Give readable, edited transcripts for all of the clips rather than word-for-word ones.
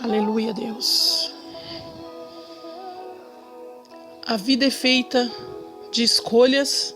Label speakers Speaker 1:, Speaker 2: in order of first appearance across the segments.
Speaker 1: Aleluia, Deus. A vida é feita de escolhas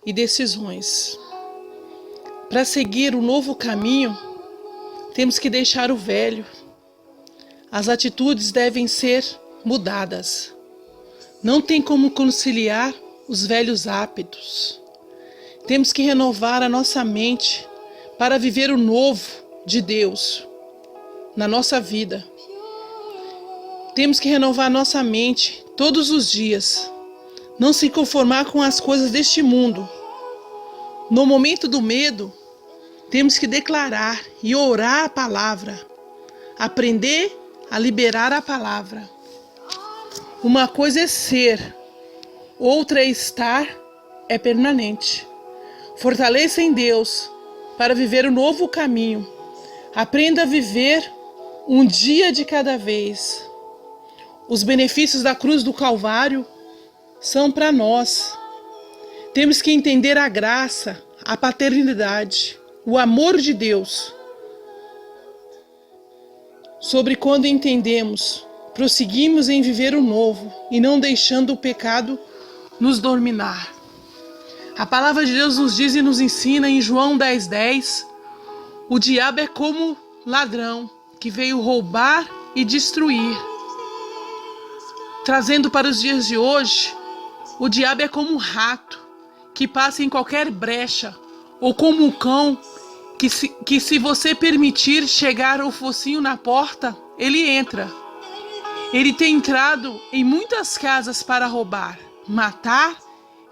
Speaker 1: e decisões. Para seguir o novo caminho, temos que deixar o velho. As atitudes devem ser mudadas. Não tem como conciliar os velhos hábitos. Temos que renovar a nossa mente para viver o novo de Deus na nossa vida. Temos que renovar nossa mente todos os dias. Não se conformar com as coisas deste mundo. No momento do medo, temos que declarar e orar a palavra. Aprender a liberar a palavra. Uma coisa é ser, outra é estar, é permanente. Fortaleça em Deus para viver o novo caminho. Aprenda a viver um dia de cada vez. Os benefícios da cruz do Calvário são para nós. Temos que entender a graça, a paternidade, o amor de Deus. Sobre quando entendemos, prosseguimos em viver o novo e não deixando o pecado nos dominar. A palavra de Deus nos diz e nos ensina em João 10:10, o diabo é como ladrão que veio roubar e destruir. Trazendo para os dias de hoje, o diabo é como um rato que passa em qualquer brecha, ou como um cão que se você permitir chegar o focinho na porta, ele entra. Ele tem entrado em muitas casas para roubar, matar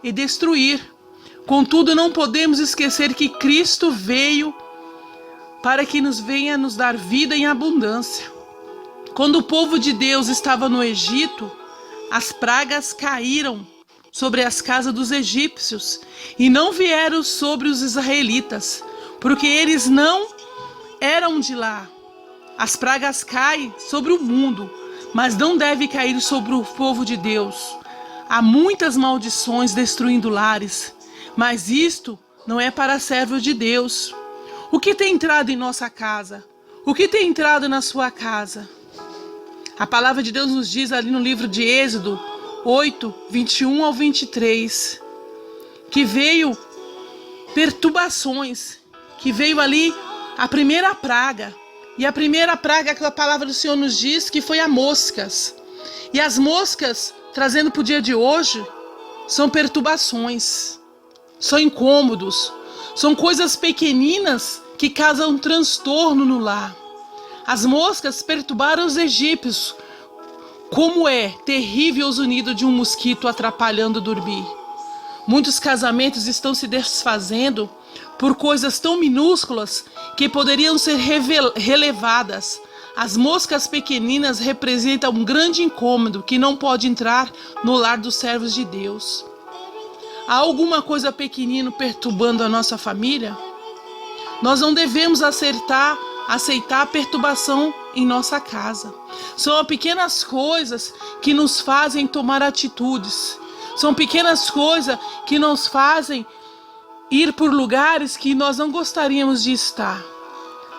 Speaker 1: e destruir. Contudo, não podemos esquecer que Cristo veio para que venha nos dar vida em abundância. Quando o povo de Deus estava no Egito, as pragas caíram sobre as casas dos egípcios e não vieram sobre os israelitas, porque eles não eram de lá. As pragas caem sobre o mundo, mas não deve cair sobre o povo de Deus. Há muitas maldições destruindo lares, mas isto não é para servos de Deus. O que tem entrado em nossa casa? O que tem entrado na sua casa? A palavra de Deus nos diz ali no livro de Êxodo 8:21 ao 23, que veio perturbações, que veio ali a primeira praga. E a primeira praga que a palavra do Senhor nos diz que foi as moscas. E as moscas, trazendo para o dia de hoje, são perturbações, são incômodos, são coisas pequeninas que causam transtorno no lar. As moscas perturbaram os egípcios. Como é terrível o zunido de um mosquito atrapalhando dormir. Muitos casamentos estão se desfazendo por coisas tão minúsculas que poderiam ser relevadas. As moscas pequeninas representam um grande incômodo que não pode entrar no lar dos servos de Deus. Há alguma coisa pequenina perturbando a nossa família? Nós não devemos aceitar a perturbação em nossa casa. São pequenas coisas que nos fazem tomar atitudes. São pequenas coisas que nos fazem ir por lugares que nós não gostaríamos de estar.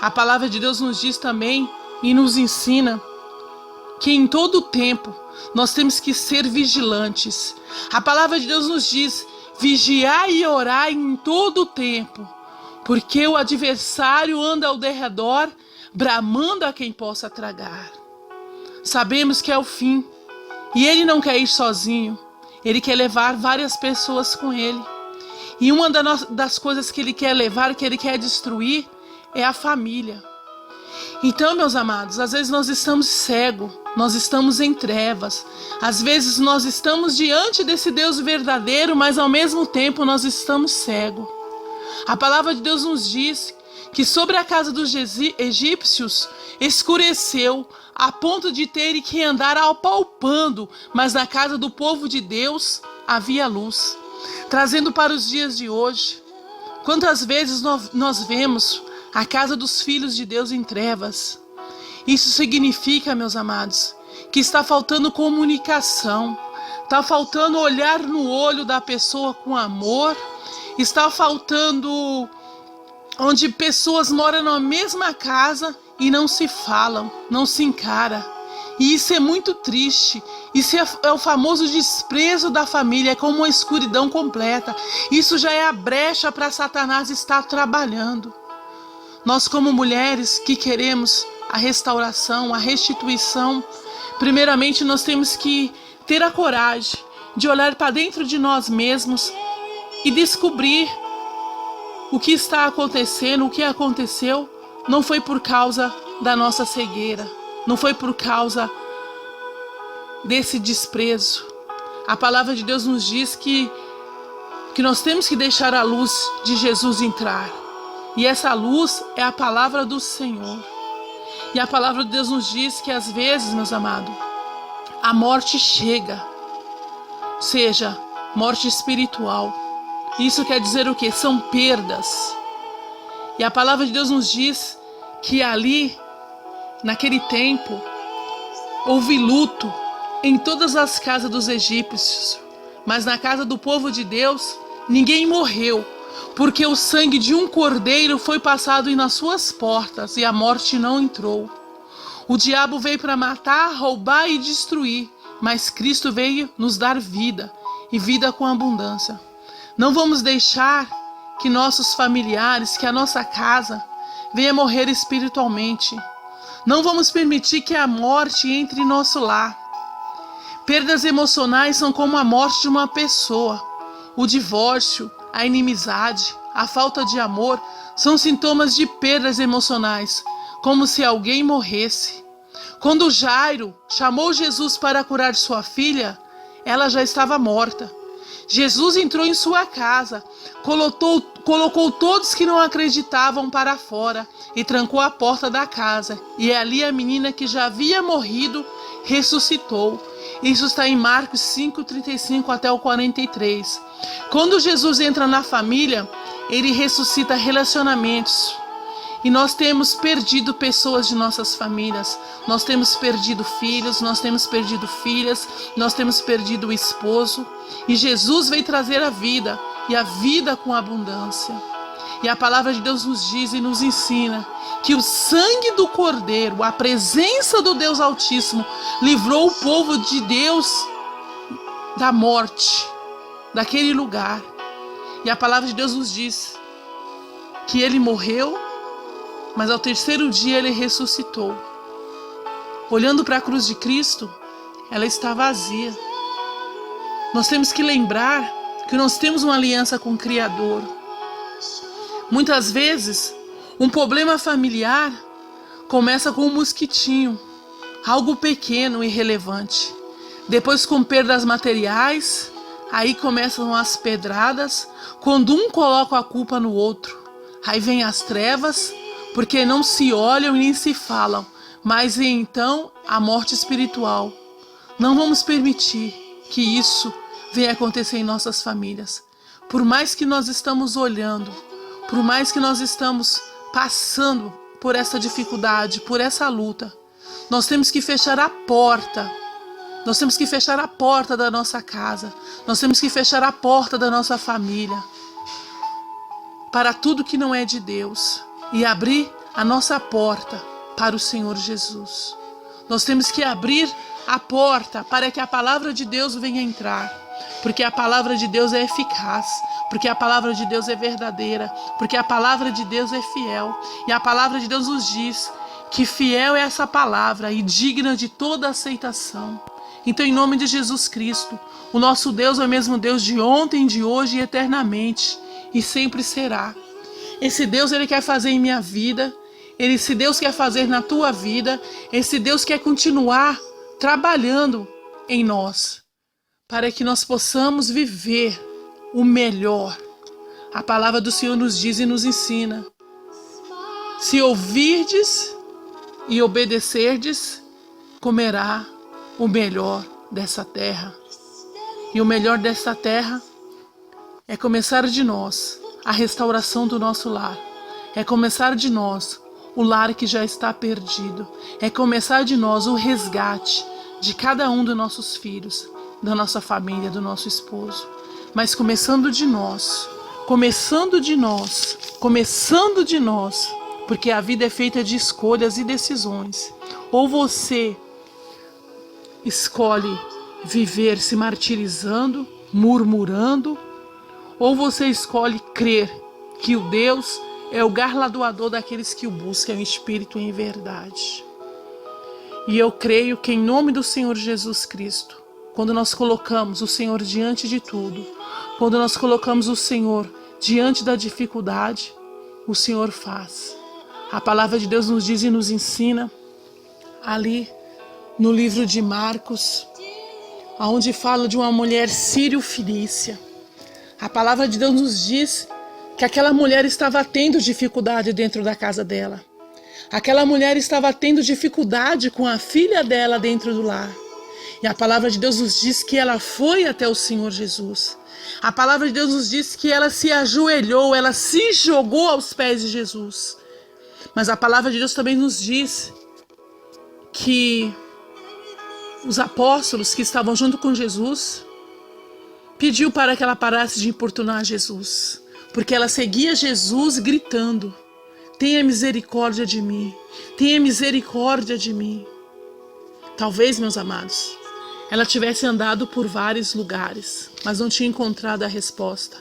Speaker 1: A palavra de Deus nos diz também e nos ensina que em todo o tempo nós temos que ser vigilantes. A palavra de Deus nos diz: vigiai e orai em todo o tempo, porque o adversário anda ao derredor, bramando a quem possa tragar. Sabemos que é o fim, e ele não quer ir sozinho, ele quer levar várias pessoas com ele. E uma das coisas que ele quer levar, que ele quer destruir, é a família. Então, meus amados, às vezes nós estamos cegos, nós estamos em trevas. Às vezes nós estamos diante desse Deus verdadeiro, mas ao mesmo tempo nós estamos cegos. A palavra de Deus nos diz que sobre a casa dos egípcios escureceu a ponto de terem que andar apalpando, mas na casa do povo de Deus havia luz. Trazendo para os dias de hoje, quantas vezes nós vemos a casa dos filhos de Deus em trevas? Isso significa, meus amados, que está faltando comunicação, está faltando olhar no olho da pessoa com amor, está faltando onde pessoas moram na mesma casa e não se falam, não se encara. E isso é muito triste. Isso é o famoso desprezo da família, é como uma escuridão completa. Isso já é a brecha para Satanás estar trabalhando. Nós, como mulheres que queremos a restauração, a restituição, primeiramente nós temos que ter a coragem de olhar para dentro de nós mesmos e descobrir o que está acontecendo, o que aconteceu. Não foi por causa da nossa cegueira, não foi por causa desse desprezo. A palavra de Deus nos diz que nós temos que deixar a luz de Jesus entrar. E essa luz é a palavra do Senhor. E a palavra de Deus nos diz que às vezes, meus amados, a morte chega, seja morte espiritual. Isso quer dizer o quê? São perdas. E a palavra de Deus nos diz que ali, naquele tempo, houve luto em todas as casas dos egípcios, mas na casa do povo de Deus, ninguém morreu, porque o sangue de um cordeiro foi passado nas suas portas e a morte não entrou. O diabo veio para matar, roubar e destruir, mas Cristo veio nos dar vida, e vida com abundância. Não vamos deixar que nossos familiares, que a nossa casa venha morrer espiritualmente. Não vamos permitir que a morte entre em nosso lar. Perdas emocionais são como a morte de uma pessoa. O divórcio, a inimizade, a falta de amor são sintomas de perdas emocionais, como se alguém morresse. Quando Jairo chamou Jesus para curar sua filha, ela já estava morta. Jesus entrou em sua casa, colocou todos que não acreditavam para fora e trancou a porta da casa. E ali a menina que já havia morrido ressuscitou. Isso está em Marcos 5:35 até o 43. Quando Jesus entra na família, ele ressuscita relacionamentos. E nós temos perdido pessoas de nossas famílias. Nós temos perdido filhos, nós temos perdido filhas, nós temos perdido o esposo. E Jesus veio trazer a vida, e a vida com abundância. E a palavra de Deus nos diz e nos ensina que o sangue do Cordeiro, a presença do Deus Altíssimo, livrou o povo de Deus da morte, daquele lugar. E a palavra de Deus nos diz que ele morreu, mas ao terceiro dia ele ressuscitou. Olhando para a cruz de Cristo, ela está vazia. Nós temos que lembrar que nós temos uma aliança com o Criador. Muitas vezes, um problema familiar começa com um mosquitinho, algo pequeno e irrelevante. Depois, com perdas materiais, aí começam as pedradas, quando um coloca a culpa no outro. Aí vem as trevas, porque não se olham e nem se falam, mas então a morte espiritual. Não vamos permitir que isso venha acontecer em nossas famílias. Por mais que nós estamos olhando, por mais que nós estamos passando por essa dificuldade, por essa luta, nós temos que fechar a porta. Nós temos que fechar a porta da nossa casa. Nós temos que fechar a porta da nossa família para tudo que não é de Deus e abrir a nossa porta para o Senhor Jesus. Nós temos que abrir a porta para que a palavra de Deus venha entrar, porque a palavra de Deus é eficaz, porque a palavra de Deus é verdadeira, porque a palavra de Deus é fiel. E a palavra de Deus nos diz que fiel é essa palavra e digna de toda aceitação. Então, em nome de Jesus Cristo, o nosso Deus é o mesmo Deus de ontem, de hoje e eternamente, e sempre será. Esse Deus, Ele quer fazer em minha vida, esse Deus quer fazer na tua vida, esse Deus quer continuar trabalhando em nós, para que nós possamos viver o melhor. A palavra do Senhor nos diz e nos ensina: se ouvirdes e obedecerdes, comerá o melhor dessa terra. E o melhor desta terra é começar de nós a restauração do nosso lar. É começar de nós o lar que já está perdido. É começar de nós o resgate de cada um dos nossos filhos, da nossa família, do nosso esposo. Mas começando de nós, porque a vida é feita de escolhas e decisões. Ou você escolhe viver se martirizando, murmurando, ou você escolhe crer que o Deus é o galardoador daqueles que o buscam em espírito e em verdade. E eu creio que em nome do Senhor Jesus Cristo, quando nós colocamos o Senhor diante de tudo, quando nós colocamos o Senhor diante da dificuldade, o Senhor faz. A palavra de Deus nos diz e nos ensina ali no livro de Marcos, onde fala de uma mulher sírio-fenícia. A palavra de Deus nos diz que aquela mulher estava tendo dificuldade dentro da casa dela. Aquela mulher estava tendo dificuldade com a filha dela dentro do lar. E a palavra de Deus nos diz que ela foi até o Senhor Jesus. A palavra de Deus nos diz que ela se ajoelhou, ela se jogou aos pés de Jesus. Mas a palavra de Deus também nos diz que os apóstolos que estavam junto com Jesus pediu para que ela parasse de importunar Jesus, porque ela seguia Jesus gritando: tenha misericórdia de mim, tenha misericórdia de mim. Talvez, meus amados, ela tivesse andado por vários lugares, mas não tinha encontrado a resposta.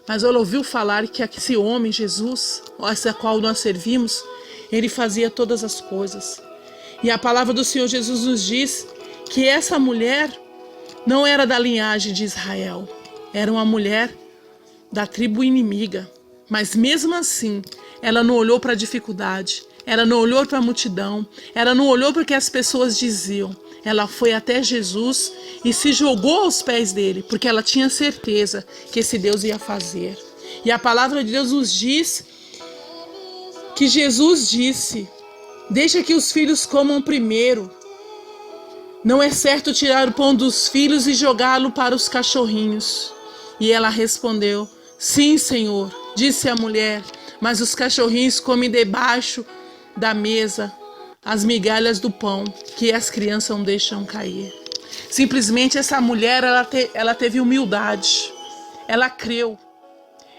Speaker 1: Mas ela ouviu falar que esse homem, Jesus, essa qual nós servimos, ele fazia todas as coisas. E a palavra do Senhor Jesus nos diz que essa mulher não era da linhagem de Israel, era uma mulher da tribo inimiga. Mas mesmo assim, ela não olhou para a dificuldade, ela não olhou para a multidão, ela não olhou para o que as pessoas diziam. Ela foi até Jesus e se jogou aos pés dele, porque ela tinha certeza que esse Deus ia fazer. E a palavra de Deus nos diz que Jesus disse: deixa que os filhos comam primeiro. Não é certo tirar o pão dos filhos e jogá-lo para os cachorrinhos. E ela respondeu: sim, Senhor, disse a mulher, mas os cachorrinhos comem debaixo da mesa as migalhas do pão que as crianças não deixam cair. Simplesmente essa mulher, ela teve humildade, ela creu.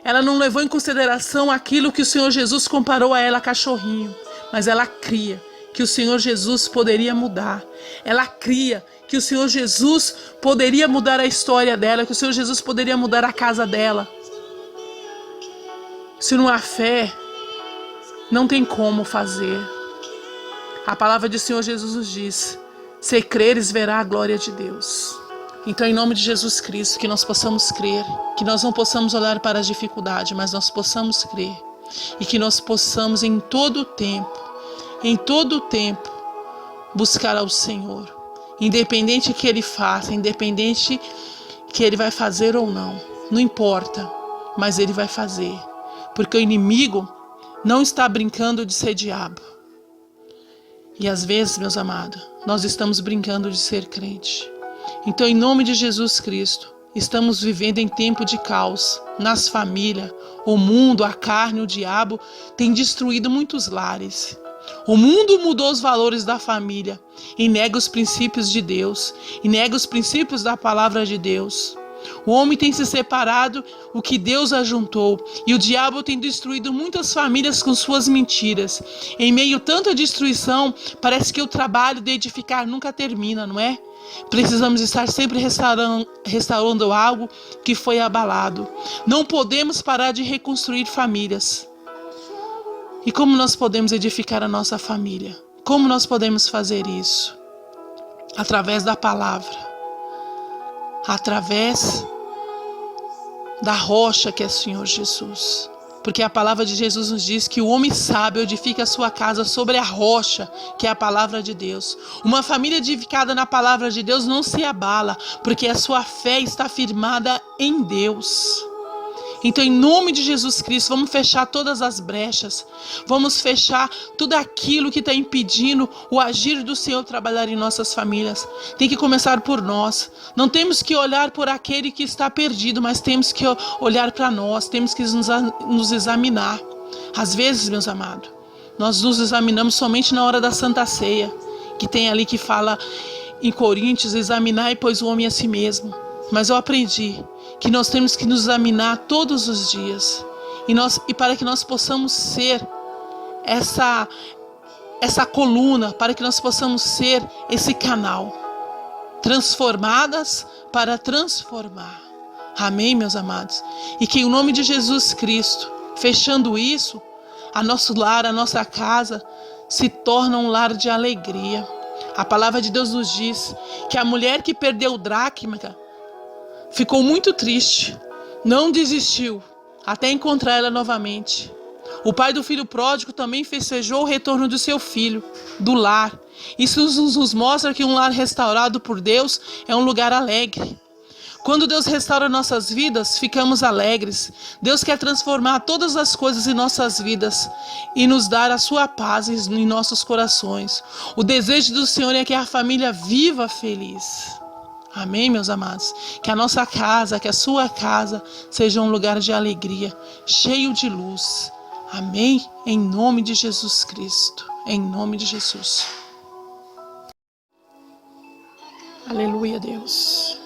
Speaker 1: Ela não levou em consideração aquilo que o Senhor Jesus comparou a ela, cachorrinho, mas ela cria que o Senhor Jesus poderia mudar. Ela cria que o Senhor Jesus poderia mudar a história dela, que o Senhor Jesus poderia mudar a casa dela. Se não há fé, não tem como fazer. A palavra do Senhor Jesus nos diz: se creres, verá a glória de Deus. Então, em nome de Jesus Cristo, que nós possamos crer, que nós não possamos olhar para as dificuldades, mas nós possamos crer. E que nós possamos em todo o tempo, buscar ao Senhor. Independente que Ele faça, independente que Ele vai fazer ou não importa, mas Ele vai fazer. Porque o inimigo não está brincando de ser diabo. E às vezes, meus amados, nós estamos brincando de ser crente. Então, em nome de Jesus Cristo, estamos vivendo em tempo de caos nas famílias. O mundo, a carne, o diabo tem destruído muitos lares. O mundo mudou os valores da família e nega os princípios de Deus, e nega os princípios da palavra de Deus. O homem tem se separado o que Deus ajuntou, e o diabo tem destruído muitas famílias com suas mentiras. Em meio a tanta destruição, parece que o trabalho de edificar nunca termina, não é? Precisamos estar sempre restaurando algo que foi abalado. Não podemos parar de reconstruir famílias. E como nós podemos edificar a nossa família? Como nós podemos fazer isso? Através da palavra. Através da rocha que é o Senhor Jesus. Porque a palavra de Jesus nos diz que o homem sábio edifica a sua casa sobre a rocha, que é a palavra de Deus. Uma família edificada na palavra de Deus não se abala, porque a sua fé está firmada em Deus. Então, em nome de Jesus Cristo, vamos fechar todas as brechas. Vamos fechar tudo aquilo que está impedindo o agir do Senhor trabalhar em nossas famílias. Tem que começar por nós. Não temos que olhar por aquele que está perdido, mas temos que olhar para nós. Temos que nos examinar. Às vezes, meus amados, nós nos examinamos somente na hora da Santa Ceia, que tem ali que fala em Coríntios: examinar e pois o homem a si mesmo. Mas eu aprendi que nós temos que nos examinar todos os dias. E para que nós possamos ser essa coluna, para que nós possamos ser esse canal. Transformadas para transformar. Amém, meus amados? E que em nome de Jesus Cristo, fechando isso, a nosso lar, a nossa casa, se torna um lar de alegria. A palavra de Deus nos diz que a mulher que perdeu o dracma ficou muito triste, não desistiu, até encontrar ela novamente. O pai do filho pródigo também festejou o retorno do seu filho, do lar. Isso nos mostra que um lar restaurado por Deus é um lugar alegre. Quando Deus restaura nossas vidas, ficamos alegres. Deus quer transformar todas as coisas em nossas vidas e nos dar a sua paz em nossos corações. O desejo do Senhor é que a família viva feliz. Amém, meus amados? Que a nossa casa, que a sua casa seja um lugar de alegria, cheio de luz. Amém? Em nome de Jesus Cristo. Em nome de Jesus. Aleluia, Deus.